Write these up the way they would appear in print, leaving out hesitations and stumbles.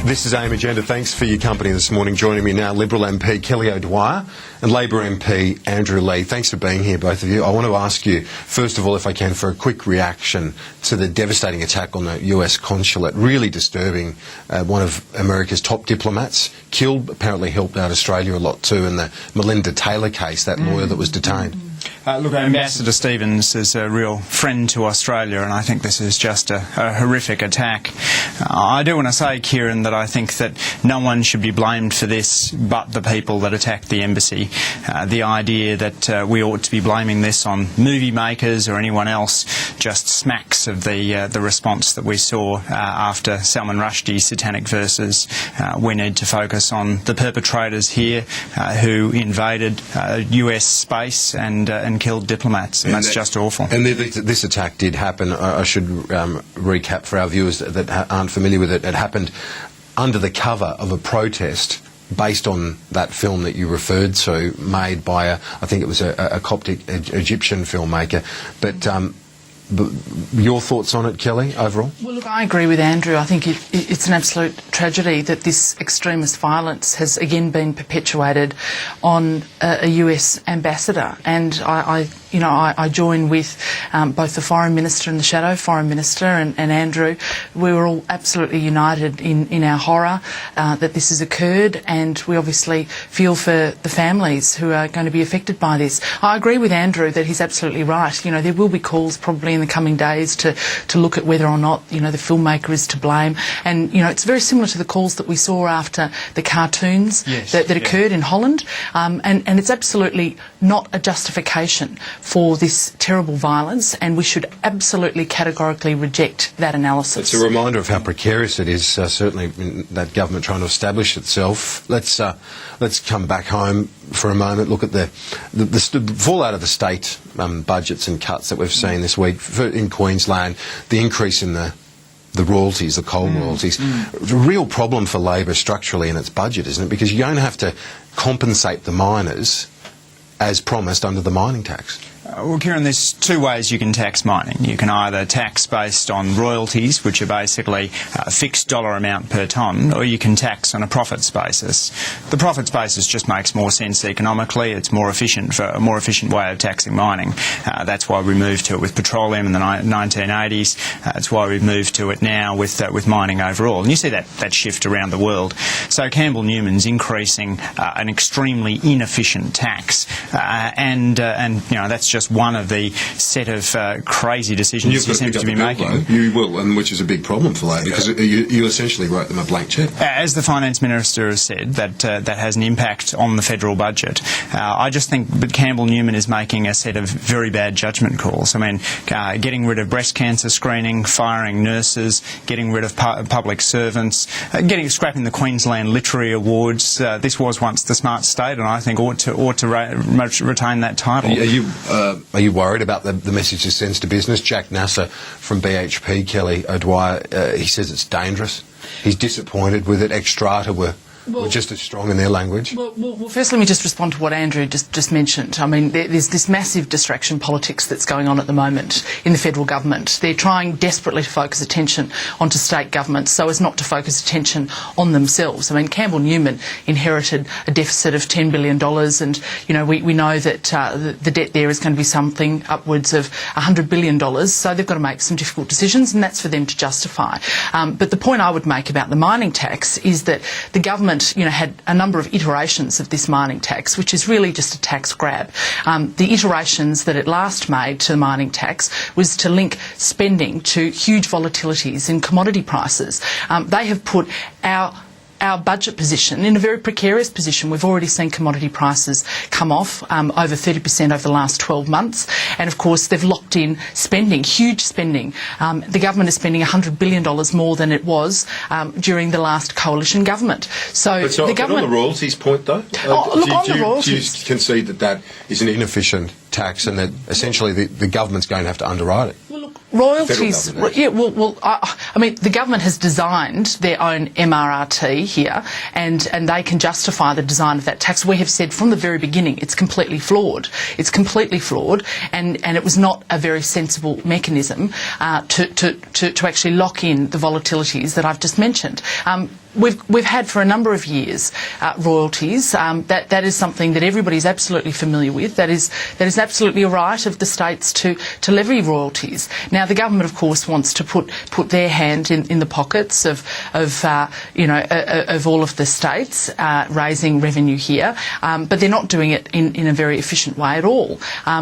This is AIM Agenda. Thanks for your company this morning. Joining me now, Liberal MP Kelly O'Dwyer and Labor MP Andrew Leigh. Thanks for being here, both of you. I want to ask you, first of all, if I can, for a quick reaction to the devastating attack on the US consulate. Really disturbing. One of America's top diplomats killed, apparently helped out Australia a lot too, in the Melinda Taylor case, that lawyer that was detained. Look, Ambassador Stevens is a real friend to Australia, and I think this is just a horrific attack. I do want to say, Kieran, that I think that no one should be blamed for this but the people that attacked the embassy. The idea that we ought to be blaming this on movie makers or anyone else just smacks of the response that we saw after Salman Rushdie's satanic verses. We need to focus on the perpetrators here who invaded US space and killed diplomats, and that's just awful. And this attack did happen. I should recap for our viewers that aren't familiar with it. It happened under the cover of a protest based on that film that you referred to, made by I think it was a Coptic Egyptian filmmaker. But your thoughts on it, Kelly, overall? Well, look, I agree with Andrew. I think it's an absolute tragedy that this extremist violence has again been perpetuated on a US ambassador. And I join with both the Foreign Minister and the Shadow Foreign Minister and Andrew. We were all absolutely united in our horror that this has occurred, and we obviously feel for the families who are going to be affected by this. I agree with Andrew that he's absolutely right. There will be calls probably in the coming days to look at whether or not the filmmaker is to blame, and it's very similar to the calls that we saw after the cartoons that occurred in Holland, and it's absolutely not a justification for this terrible violence, and we should absolutely categorically reject that analysis. It's a reminder of how precarious it is, certainly that government trying to establish itself. Let's come back home for a moment, look at the fallout of the state budgets and cuts that we've seen this week in Queensland, the increase in the royalties, the coal royalties. It's a real problem for Labor structurally in its budget, isn't it? Because you don't have to compensate the miners as promised under the mining tax. Well, Kieran, there's two ways you can tax mining. You can either tax based on royalties, which are basically a fixed dollar amount per tonne, or you can tax on a profits basis. The profits basis just makes more sense economically. It's more efficient, for a more efficient way of taxing mining. That's why we moved to it with petroleum in the 1980s. That's why we've moved to it now with mining overall. And you see that shift around the world. So Campbell Newman's increasing an extremely inefficient tax, and that's just one of the set of crazy decisions he seems to be making. You will, and which is a big problem for Labor, because you essentially wrote them a blank cheque. As the Finance Minister has said, that has an impact on the federal budget. I just think that Campbell Newman is making a set of very bad judgment calls. I mean, getting rid of breast cancer screening, firing nurses, getting rid of public servants, scrapping the Queensland Literary Awards. This was once the smart state, and I think ought to retain that title. Are you worried about the message it sends to business? Jack Nasser from BHP, Kelly O'Dwyer, he says it's dangerous. He's disappointed with it. Extrata were just as strong in their language. Well, first let me just respond to what Andrew just mentioned. I mean, there's this massive distraction politics that's going on at the moment in the federal government. They're trying desperately to focus attention onto state governments so as not to focus attention on themselves. I mean, Campbell Newman inherited a deficit of $10 billion, and we know that the debt there is going to be something upwards of $100 billion. So they've got to make some difficult decisions, and that's for them to justify. But the point I would make about the mining tax is that the government had a number of iterations of this mining tax, which is really just a tax grab. The iterations that it last made to the mining tax was to link spending to huge volatilities in commodity prices. They have put our budget position in a very precarious position. We've already seen commodity prices come off over 30% over the last 12 months. And of course, they've locked in spending, huge spending. The government is spending $100 billion more than it was during the last coalition government. So the government... on the royalties point, though? On the royalties... Do you concede that is an inefficient tax and that essentially the government's going to have to underwrite it? Royalties, I mean, the government has designed their own MRRT here, and they can justify the design of that tax. We have said from the very beginning it's completely flawed. It's completely flawed, and it was not a very sensible mechanism to actually lock in the volatilities that I've just mentioned. we've had for a number of years royalties. That is something that everybody's absolutely familiar with. That is absolutely a right of the states to levy royalties. Now, the government, of course, wants to put their hand in the pockets of all of the states raising revenue here, but they're not doing it in a very efficient way at all.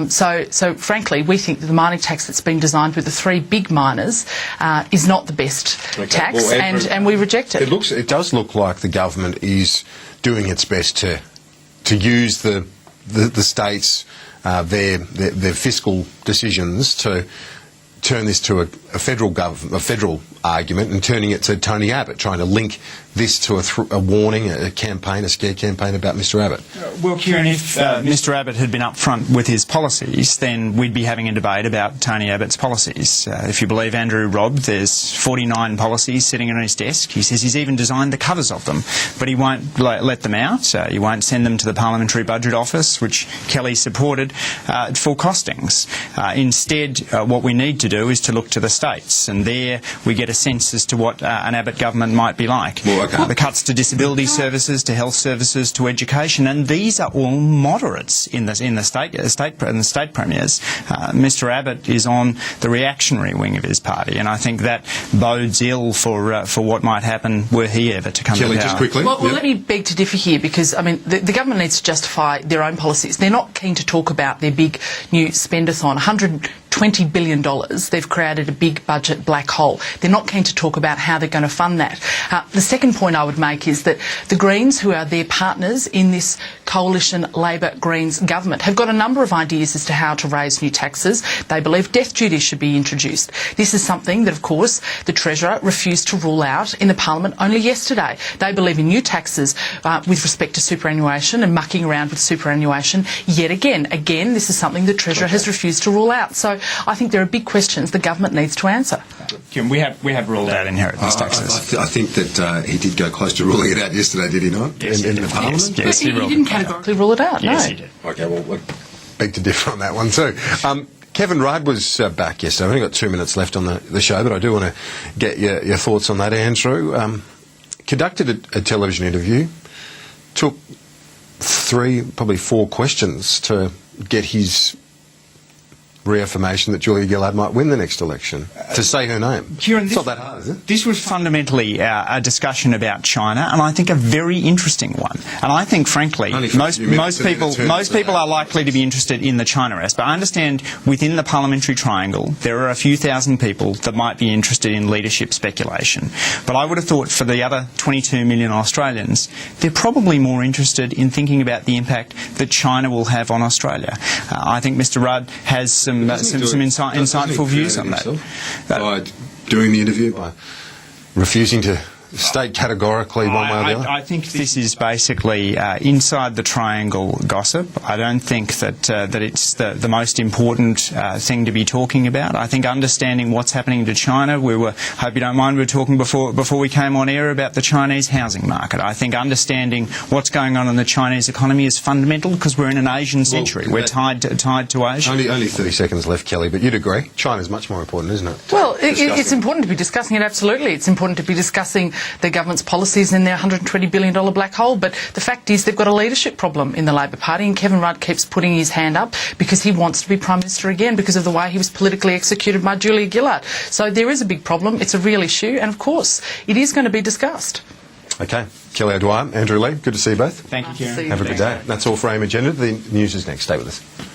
So frankly, we think that the mining tax that's been designed with the three big miners is not the best tax, well, Andrew, and we reject it. It does look like the government is doing its best to use the states, their fiscal decisions to turn this to a federal argument, and turning it to Tony Abbott, trying to link this to a warning, a campaign, a scare campaign about Mr Abbott. Well, Kieran, if Mr Abbott had been upfront with his policies, then we'd be having a debate about Tony Abbott's policies. If you believe Andrew Robb, there's 49 policies sitting on his desk. He says he's even designed the covers of them, but he won't let them out. He won't send them to the Parliamentary Budget Office, which Kelly supported, for costings. Instead, what we need to do is to look to the states, and there we get a sense as to what an Abbott government might be like. Well, okay. The cuts to disability services, to health services, to education, and these are all moderates in the state premiers. Mr Abbott is on the reactionary wing of his party, and I think that bodes ill for what might happen were he ever to come Kelly, to power. just quickly. Well, let me beg to differ here, because I mean the government needs to justify their own policies. They're not keen to talk about their big new spendathon, $120 billion. They've created a big budget black hole. They're not keen to talk about how they're going to fund that. The second point I would make is that the Greens, who are their partners in this coalition Labor-Greens government, have got a number of ideas as to how to raise new taxes. They believe death duty should be introduced. This is something that, of course, the Treasurer refused to rule out in the Parliament only yesterday. They believe in new taxes with respect to superannuation and mucking around with superannuation yet again. Again, this is something the Treasurer has refused to rule out. So I think there are big questions the government needs to answer. We have ruled out inheritance taxes. I think that he did go close to ruling it out yesterday, did he not? Yes, in the Parliament? Yes, He didn't categorically rule it out, Yes, no. he did. Okay, well, I beg to differ on that one too. Kevin Rudd was back yesterday. I've only got 2 minutes left on the show, but I do want to get your thoughts on that, Andrew. Conducted a television interview, took 3, probably 4 questions to get his reaffirmation that Julia Gillard might win the next election, to say her name. Kieran, it's not that hard, is it? This was fundamentally a discussion about China, and I think a very interesting one. And I think, frankly, most people are likely to be interested in the China aspect. I understand within the parliamentary triangle there are a few thousand people that might be interested in leadership speculation. But I would have thought for the other 22 million Australians, they're probably more interested in thinking about the impact that China will have on Australia. I think Mr Rudd has some insightful views on that. By doing the interview, by refusing to state categorically one way or the other? I think this is basically inside the triangle gossip. I don't think that it's the most important thing to be talking about. I think understanding what's happening to China, hope you don't mind, we were talking before we came on air about the Chinese housing market. I think understanding what's going on in the Chinese economy is fundamental, because we're in an Asian century. We're tied to Asia. Only 30 seconds left, Kelly, but you'd agree China's much more important, isn't it? Well, it's important to be discussing it, absolutely. It's important to be discussing the government's policies in their $120 billion black hole, but the fact is they've got a leadership problem in the Labor Party, and Kevin Rudd keeps putting his hand up because he wants to be Prime Minister again because of the way he was politically executed by Julia Gillard. So there is a big problem, it's a real issue, and of course it is going to be discussed. Okay. Kelly O'Dwyer, Andrew Leigh, good to see you both. Thank you, Kieran. Have a good day. That's all for AIM Agenda. The news is next. Stay with us.